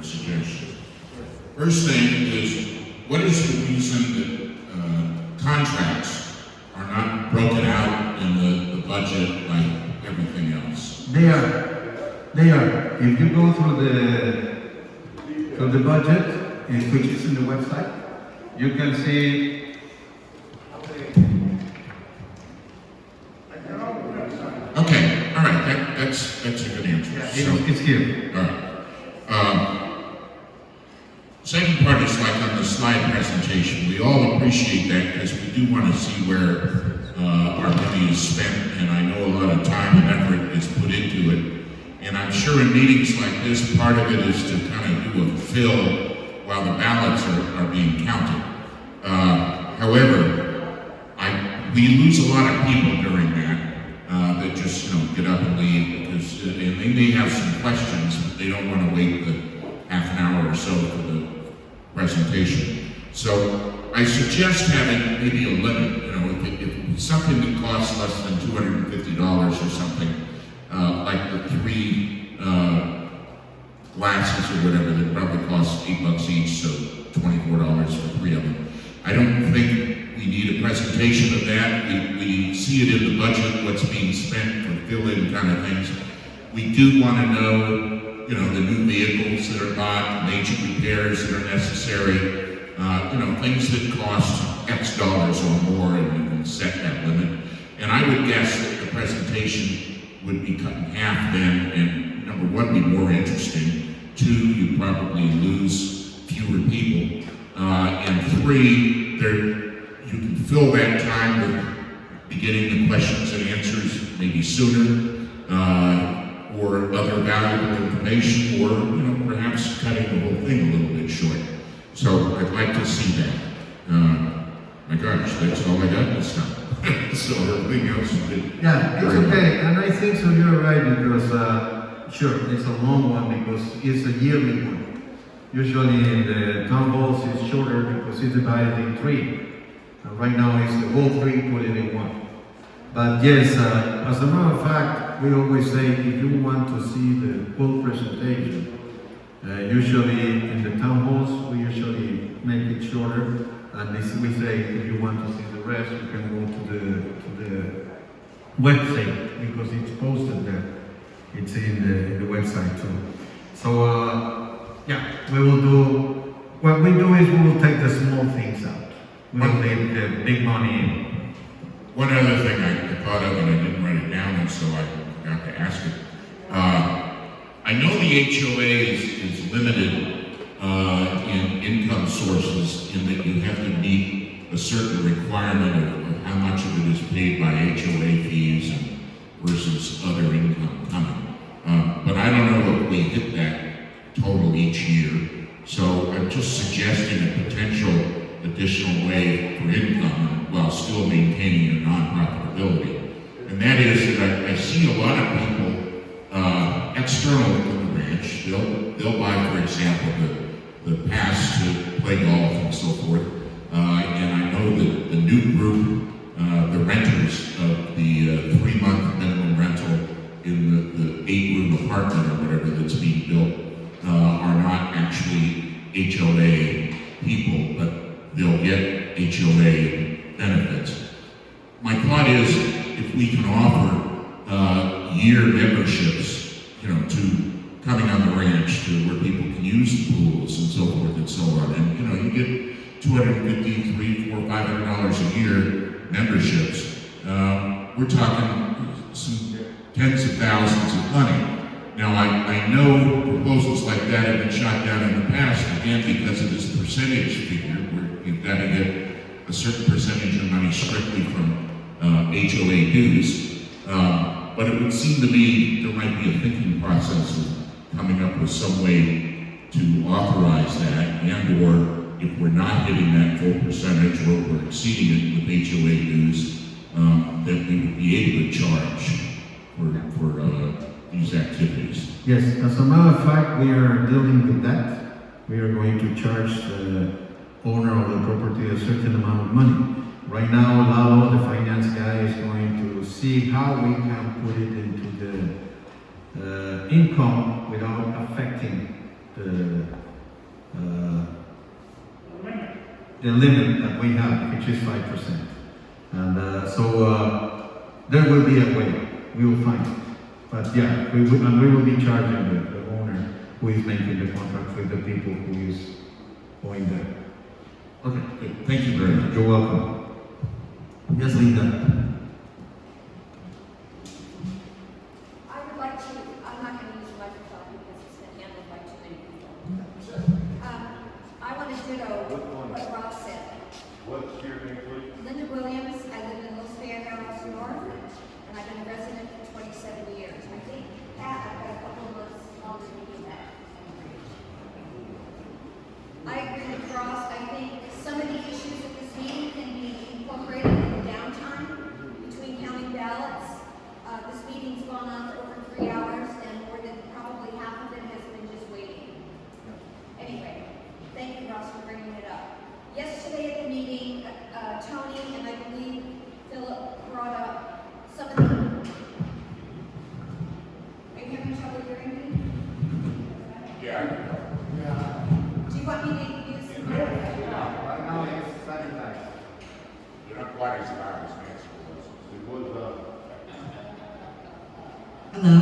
suggestions. First thing is, what is the reason that contracts are not broken out in the budget like everything else? They are. If you go through the budget, which is in the website, you can see. Okay, all right, that's a good answer. Yeah, it's here. All right. Second part is like on the slide presentation. We all appreciate that because we do want to see where our money is spent, and I know a lot of time and effort is put into it. And I'm sure in meetings like this, part of it is to kind of do a fill while the ballots are being counted. However, we lose a lot of people during that that just get up and leave because and they may have some questions, but they don't want to wait the half an hour or so for the presentation. So I suggest having maybe a limit. If it's something that costs less than $250 or something, like the 3 glasses or whatever that probably costs $8 each, so $24 for 3 of them. I don't think we need a presentation of that. We see it in the budget, what's being spent for fill-in kind of things. We do want to know, the new vehicles that are bought, major repairs that are necessary, things that cost X dollars or more, and we can set that limit. And I would guess that the presentation would be cut in half then, and number one, be more interesting. 2, you probably lose fewer people. And 3, you can fill that time with beginning the questions and answers maybe sooner, or other valuable information, or perhaps cutting the whole thing a little bit short. So I'd like to see that. My gosh, that's all I got this time. So everything else is good. Yeah, it's okay, and I think so. You're right because sure, it's a long one because it's a yearly one. Usually in the town halls it's shorter because it's divided in 3. Right now it's the whole 3 put it in 1. But yes, as a matter of fact, we always say if you want to see the full presentation, usually in the town halls we usually make it shorter, and we say if you want to see the rest, you can go to the website because it's posted there. It's in the website too. So yeah, we will do. What we do is we will take the small things out. We will leave the big money in. One other thing I thought of, and I didn't write it down, and so I forgot to ask it. I know the HOA is limited in income sources in that you have to meet a certain requirement of how much of it is paid by HOA fees versus other income coming. But I don't know if we hit that total each year. So I'm just suggesting a potential additional way for income while still maintaining your non-profitability. And that is that I see a lot of people external to the ranch. They'll buy, for example, the pass to play golf and so forth. And I know that the new group, the renters of the 3-month minimum rental in the 8-room apartment or whatever that's being built are not actually HOA people, but they'll get HOA benefits. My thought is if we can offer year memberships, to coming on the ranch to where people can use the pools and so forth and so on, and you get $250, $300, $400, $500 a year memberships. We're talking some tens of thousands of money. Now, I know proposals like that have been shot down in the past, again, because of this percentage figure, where you've got to get a certain percentage of money strictly from HOA dues. But it would seem to me there might be a thinking process of coming up with some way to authorize that, and or if we're not hitting that full percentage or we're exceeding it with HOA dues, that we would be able to charge for these activities. Yes, as a matter of fact, we are dealing with that. We are going to charge the owner of the property a certain amount of money. Right now, Lalo, the finance guy, is going to see how we can put it into the income without affecting the the limit that we have, which is 5%. And so there will be a way. We will find it. But yeah, we will be charging the owner who is making the contract with the people who is going there. Okay, good. Thank you very much. You're welcome. Yes, Linda. I would like to, I'm not going to use the microphone because it's been handled by too many people. I want to ditto what Rob said. What's your name, please? Linda Williams, I live in Los Fierros North, and I've been a resident for 27 years. I think, Pat, I've got a couple of months longer than you have. I agree with Ross. I think some of the issues at this meeting can be incorporated in the downtime between counting ballots. This meeting's gone on for over 3 hours, and more than probably half of it has been just waiting. Anyway, thank you, Ross, for bringing it up. Yesterday at the meeting, Tony and I believe Philip brought up some of the. Are you having trouble hearing me? Yeah. Do you want me to use the microphone? Right now it's sanitized. You're not quite as loud as Nancy was. It was, Hello.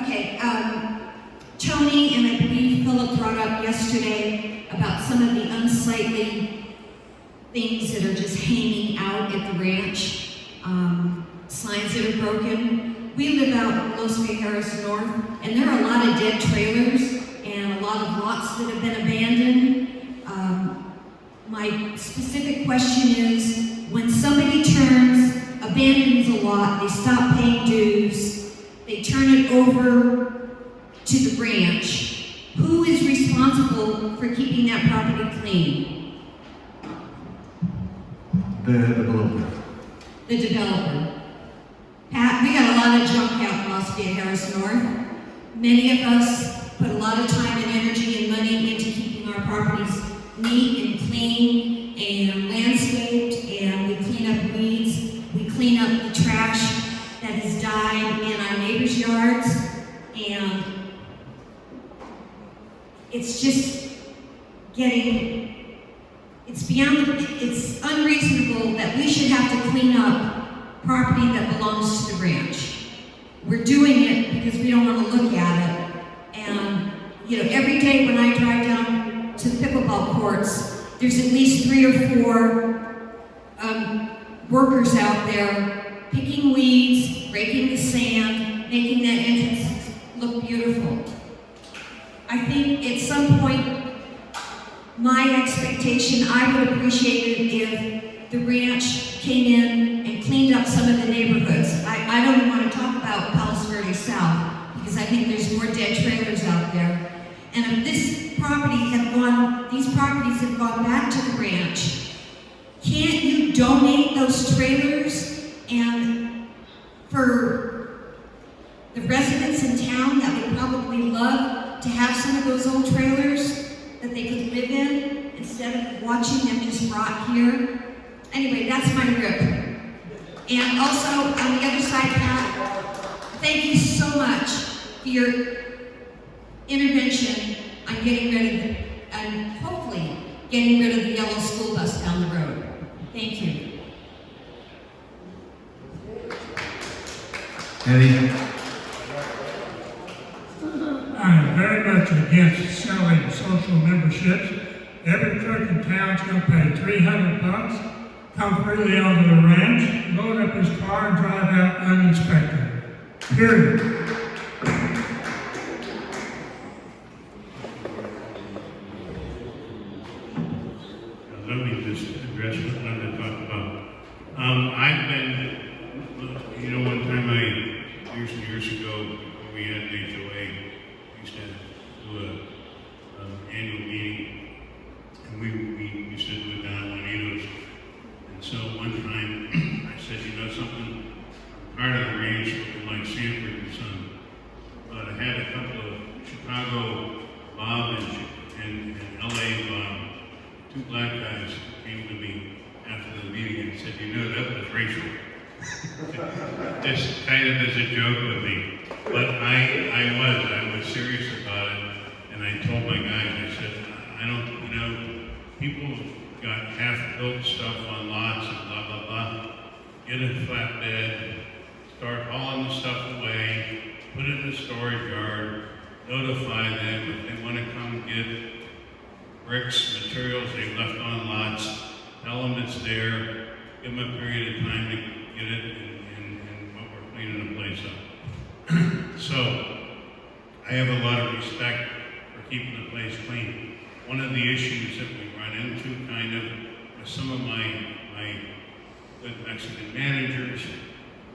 Okay, Tony and I believe Philip brought up yesterday about some of the unsightly things that are just hanging out at the ranch, signs that are broken. We live out in Los Fierros North, and there are a lot of dead trailers and a lot of lots that have been abandoned. My specific question is, when somebody abandons a lot, they stop paying dues, they turn it over to the ranch, who is responsible for keeping that property clean? The developer. The developer. Pat, we got a lot of junk out in Los Fierros North. Many of us put a lot of time and energy and money into keeping our properties neat and clean and landscaped, and we clean up weeds, we clean up the trash that has died in our neighbors' yards, and it's just it's unreasonable that we should have to clean up property that belongs to the ranch. We're doing it because we don't want to look at it. And, every day when I drive down to the pickleball courts, there's at least 3 or 4 workers out there picking weeds, raking the sand, making that entrance look beautiful. I think at some point, my expectation, I would appreciate it if the ranch came in and cleaned up some of the neighborhoods. I don't even want to talk about Palos Verdes South, because I think there's more dead trailers out there. And if these properties have gone back to the ranch, can't you donate those trailers? And for the residents in town that would probably love to have some of those old trailers that they could live in instead of watching them just rot here. Anyway, that's my rip. And also, on the other side, Pat, thank you so much for your intervention on getting rid of, and hopefully getting rid of the yellow school bus down the road. Thank you. Eddie? I am very much against selling social memberships. Every clerk in town's going to pay $300, come freely onto the ranch, load up his car, and drive out uninspected. Period. Let me just address what Linda talked about. I've been, one time years and years ago, before we had an HOA, we used to do an annual meeting, and we used to do it down at Juanito's. And so one time, I said, something, part of the ranch looking like Sanford and Son. But I had a couple of Chicago Bob and LA Bob, 2 black guys came to me after the meeting and said, that was racial. Just kind of as a joke with me. But I was serious about it. And I told my guys, I said, I don't, people got half-built stuff on lots and blah, blah, blah. Get a flatbed, start hauling the stuff away, put it in a storage yard, notify them if they want to come get bricks, materials they left on lots, tell them it's there, give them a period of time to get it, and what we're cleaning the place up. So, I have a lot of respect for keeping the place clean. One of the issues that we run into kind of with some of my good Mexican managers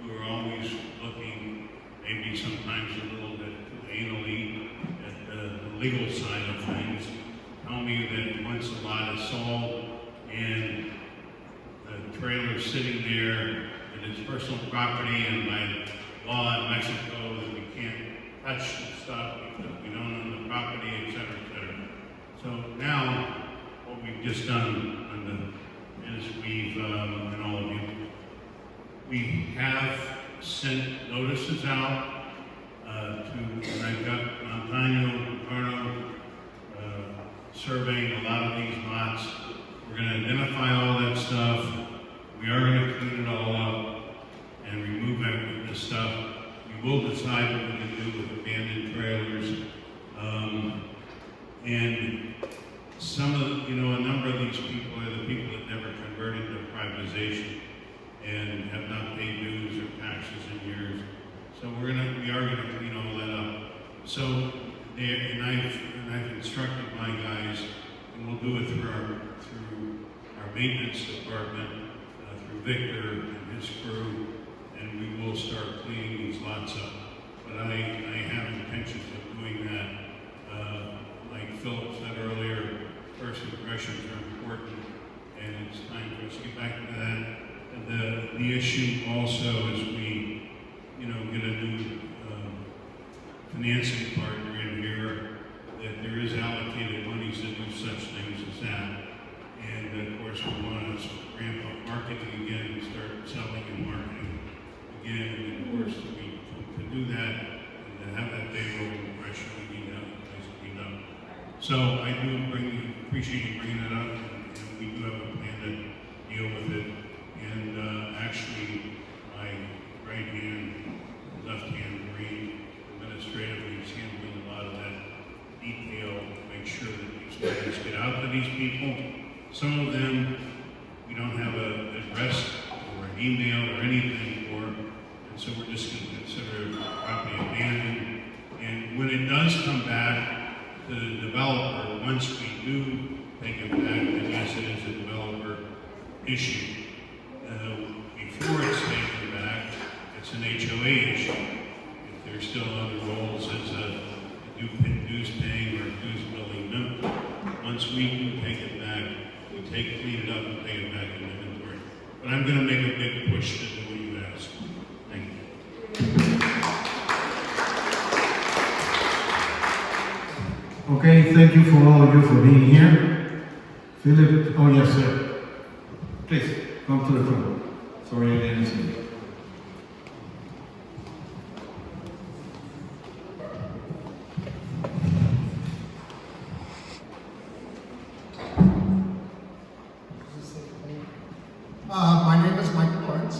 who are always looking, maybe sometimes a little bit too anally at the legal side of things, tell me that once a lot is sold and the trailer's sitting there and it's personal property, and by law in Mexico that we can't touch the stuff because we don't own the property, et cetera, et cetera. So now, what we've just done is we've, and all of you, we have sent notices out and I've got Montano, surveying a lot of these lots. We're going to identify all that stuff. We are going to clean it all up and remove this stuff. We will decide what we're going to do with abandoned trailers. And some of, a number of these people are the people that never converted to privatization and have not paid dues or taxes in years. So we are gonna clean all that up. So, and I've instructed my guys, and we'll do it through our maintenance department, through Victor and his crew, and we will start cleaning these lots up. But I have intentions of doing that. Like Philip said earlier, first impressions are important, and it's time for us to get back to that. And the issue also is we, get a new financing partner in here, that there is allocated monies to do such things as that. And of course, we want to ramp up marketing again and start selling and marketing again. And of course, to do that and to have that favorable impression, we need to have the place cleaned up. So I do appreciate you bringing that up, and we do have a plan to deal with it. And actually, my right hand, left hand brain administratively is handling a lot of that detail to make sure that these plans get out to these people. Some of them we don't have an address or an email or anything for, and so we're just going to consider property abandoned. And when it does come back to the developer, once we do take it back, then yes, it is a developer issue. Before it's taken back, it's an HOA issue. If there's still other roles as a dues paying or dues billing member, once we do take it back, we clean it up and take it back in inventory. But I'm going to make a big push to do what you asked. Thank you. Okay, thank you for all of you for being here. Philip, oh yes, sir. Please, come to the front. Sorry I didn't see you. My name is Michael Lawrence.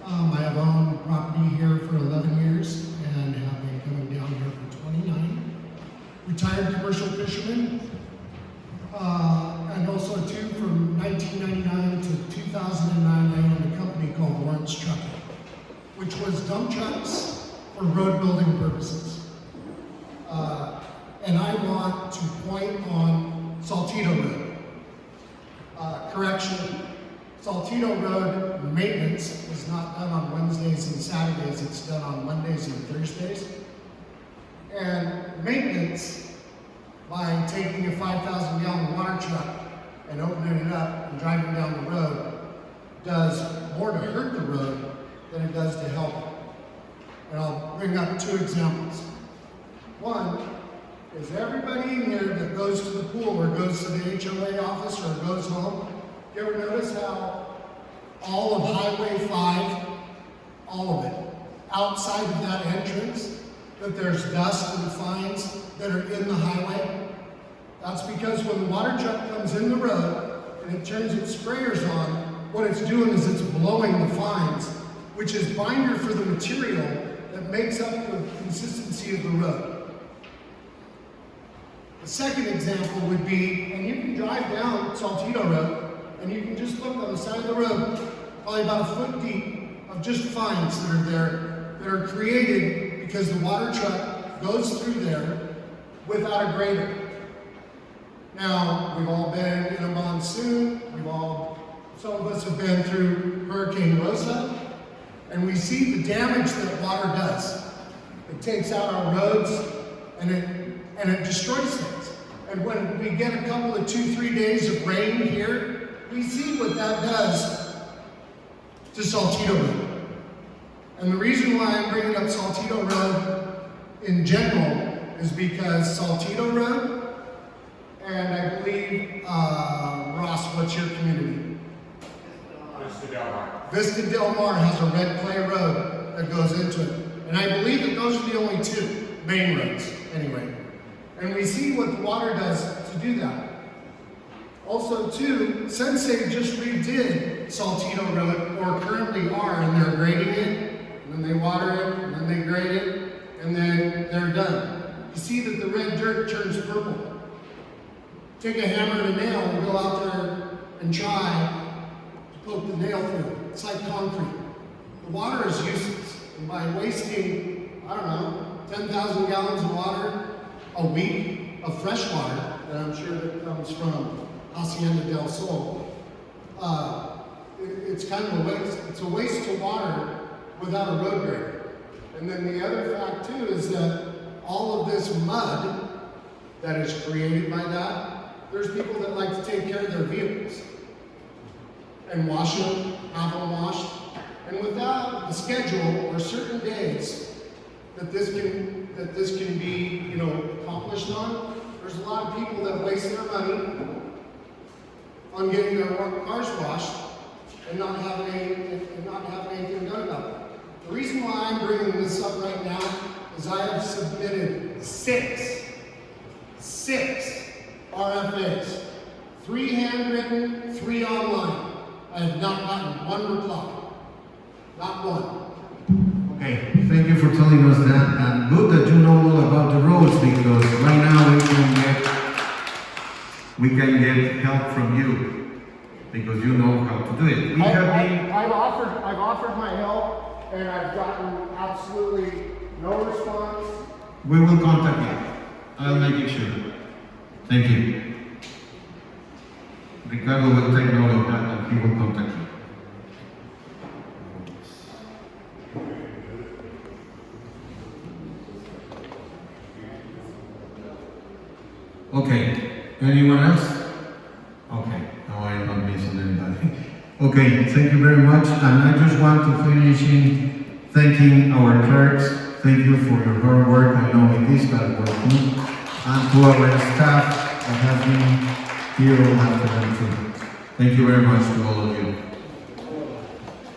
I have owned property here for 11 years and have been coming down here for 29. Retired commercial fisherman, and also too from 1999 to 2009 I owned a company called Lawrence Trucking, which was dump trucks for road building purposes. And I want to point on Saltillo Road. Correction, Saltillo Road maintenance is not done on Wednesdays and Saturdays, it's done on Mondays and Thursdays. And maintenance, by taking a 5,000 gallon water truck and opening it up and driving down the road, does more to hurt the road than it does to help it. And I'll bring up two examples. One is everybody in here that goes to the pool or goes to the HOA office or goes home, you ever notice how all of Highway 5, all of it, outside of that entrance, that there's dust and fines that are in the highway? That's because when the water truck comes in the road and it turns its sprayers on, what it's doing is it's blowing the fines, which is binder for the material that makes up the consistency of the road. The second example would be, and you can drive down Saltillo Road, and you can just look on the side of the road, probably about a foot deep of just fines that are there, that are created because the water truck goes through there without a grader. Now, we've all been in a monsoon, some of us have been through Hurricane Rosa, and we see the damage that water does. It takes out our roads, and it destroys things. And when we get a couple of 2-3 days of rain here, we see what that does to Saltillo Road. And the reason why I'm bringing up Saltillo Road in general is because Saltillo Road, and I believe, Ross, what's your community? Vista Del Mar. Vista Del Mar has a red clay road that goes into it. And I believe that those are the only two main roads, anyway. And we see what the water does to do that. Also, too, Sensei just redid Saltillo Road, or currently are, and they're grading it, and then they water it, and then they grade it, and then they're done. You see that the red dirt turns purple. Take a hammer and a nail and go out there and try to poke the nail through. It's like concrete. The water is useless. And by wasting, I don't know, 10,000 gallons of water a week of fresh water, that I'm sure that comes from Hacienda del Sol, it's kind of a waste. It's a waste of water without a road grader. And then the other fact too is that all of this mud that is created by that, there's people that like to take care of their vehicles and wash them, have them washed. And without the schedule or certain days that this can be, accomplished on, there's a lot of people that waste their money on getting their cars washed and not having anything done about it. The reason why I'm bringing this up right now is I have submitted six RFAs, 3 handwritten, 3 online. I have not gotten one reply. Not one. Okay, thank you for telling us that, and good that you know all about the roads, because right now we can get help from you, because you know how to do it. I've offered my help, and I've gotten absolutely no response. We will contact you. I'll make it sure. Thank you. Ricardo will take note of that, and he will contact you. Okay, anyone else? Okay, now I am not missing anybody. Okay, thank you very much, and I just want to finish in thanking our clerks. Thank you for your hard work. I know it is hard work, and to our staff that has been here all afternoon too. Thank you very much to all of you.